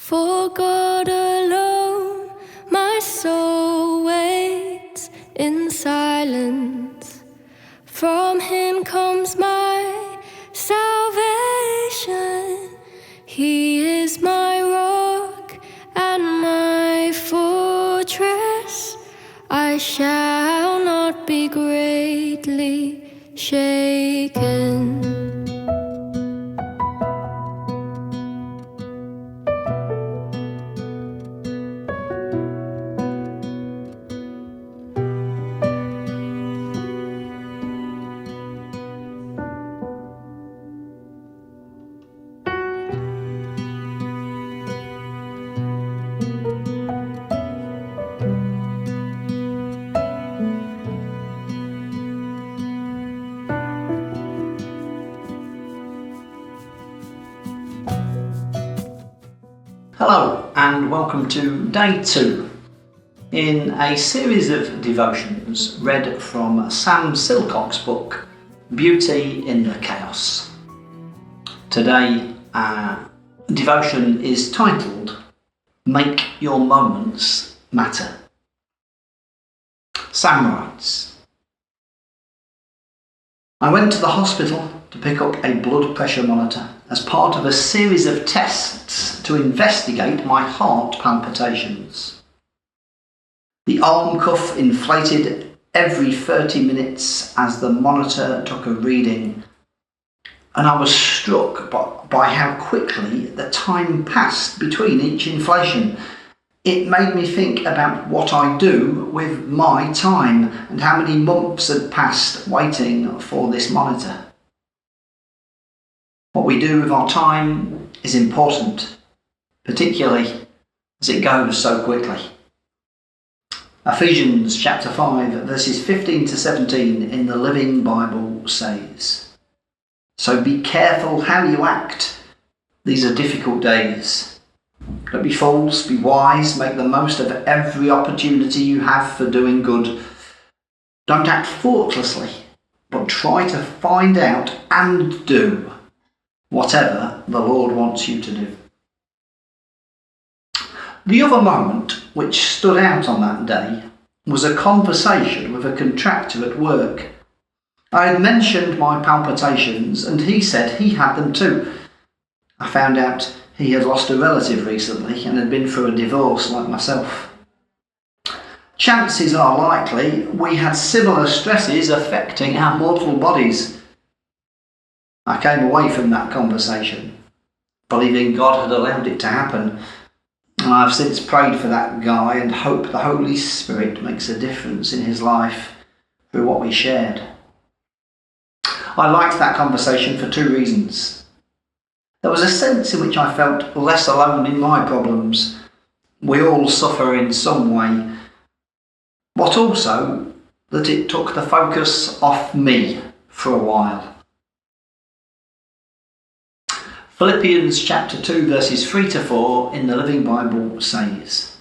For God alone, my soul waits in silence. From Him comes my salvation. He is my rock and my fortress. I shall not be greatly shaken. Hello and welcome to day 2 in a series of devotions read from Sam Silcock's book Beauty in the Chaos. Today our devotion is titled Make Your Moments Matter. Sam writes, I went to the hospital to pick up a blood pressure monitor as part of a series of tests to investigate my heart palpitations. The arm cuff inflated every 30 minutes as the monitor took a reading, and I was struck by how quickly the time passed between each inflation. It made me think about what I do with my time and how many months had passed waiting for this monitor. What we do with our time is important, particularly as it goes so quickly. Ephesians chapter 5 verses 15 to 17 in the Living Bible says, So be careful how you act. These are difficult days. Don't be fools, be wise, make the most of every opportunity you have for doing good. Don't act thoughtlessly, but try to find out and do whatever the Lord wants you to do. The other moment which stood out on that day was a conversation with a contractor at work. I had mentioned my palpitations and he said he had them too. I found out he had lost a relative recently and had been through a divorce like myself. Chances are likely we had similar stresses affecting our mortal bodies. I came away from that conversation believing God had allowed it to happen, and I've since prayed for that guy and hope the Holy Spirit makes a difference in his life through what we shared. I liked that conversation for 2 reasons. There was a sense in which I felt less alone in my problems. We all suffer in some way, but also that it took the focus off me for a while. Philippians chapter 2 verses 3 to 4 in the Living Bible says,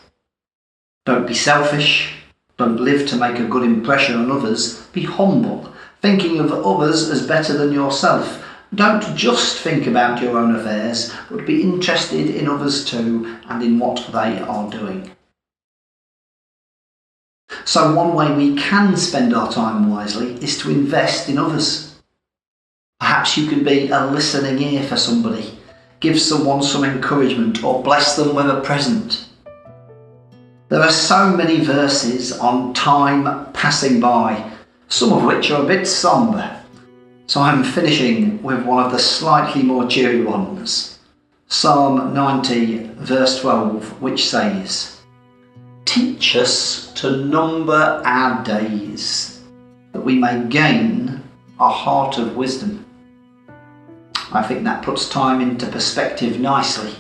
Don't be selfish, don't live to make a good impression on others, be humble, thinking of others as better than yourself. Don't just think about your own affairs, but be interested in others too and in what they are doing. So one way we can spend our time wisely is to invest in others. Perhaps you can be a listening ear for somebody, give someone some encouragement or bless them with a present. There are so many verses on time passing by, some of which are a bit sombre. So I'm finishing with one of the slightly more cheery ones. Psalm 90 verse 12, which says, Teach us to number our days, that we may gain a heart of wisdom. I think that puts time into perspective nicely.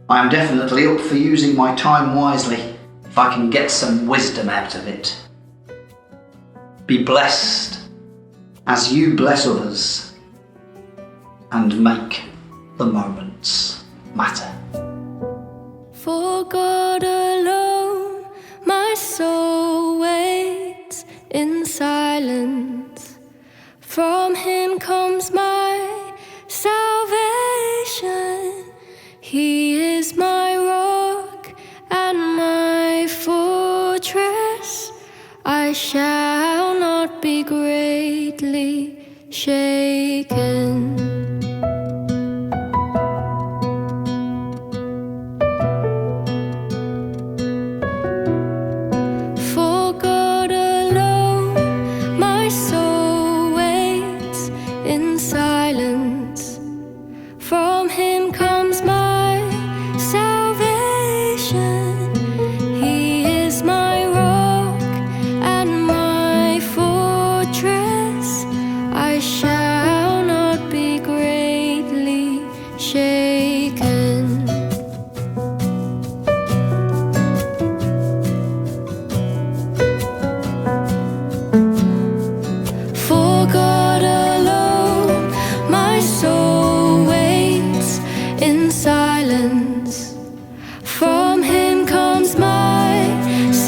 I am definitely up for using my time wisely if I can get some wisdom out of it. Be blessed as you bless others and make the moments matter. For God alone, my soul waits in silence. From Him comes my salvation. He is is my rock and my fortress. I shall not be greatly shaken. For God alone, my soul waits in silence. From Him comes my salvation. He is my rock and my fortress. I shall not be greatly shaken. For God alone, my soul waits in silence. From Him comes my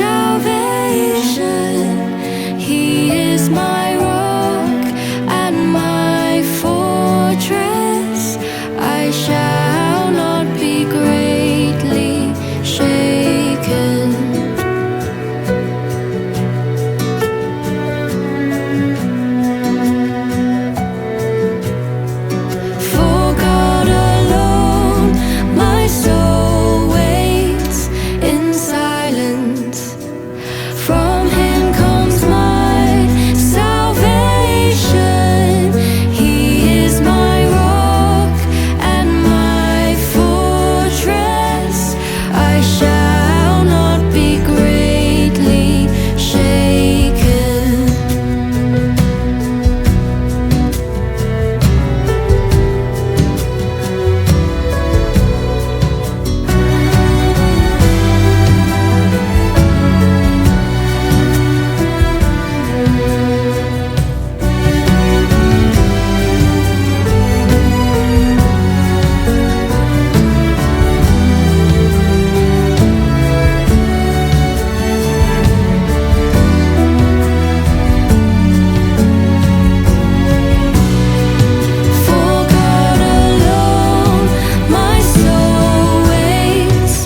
salvation. He is my rock and my fortress. I shall not be greatly shaken. For God alone, my soul waits in silence. From Him comes my salvation. He is my rock and my fortress. I shall not be greatly shaken. For God alone, my soul waits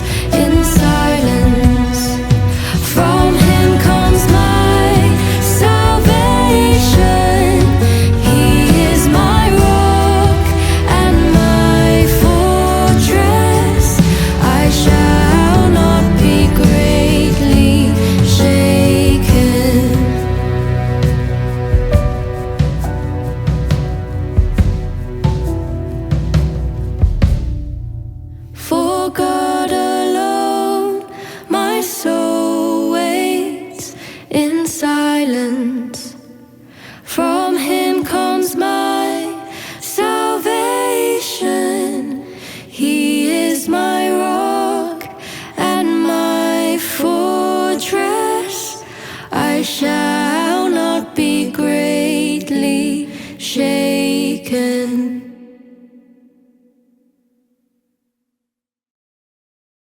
in silence. From Him comes my salvation. He is my rock and my fortress. I shall not be greatly shaken. For God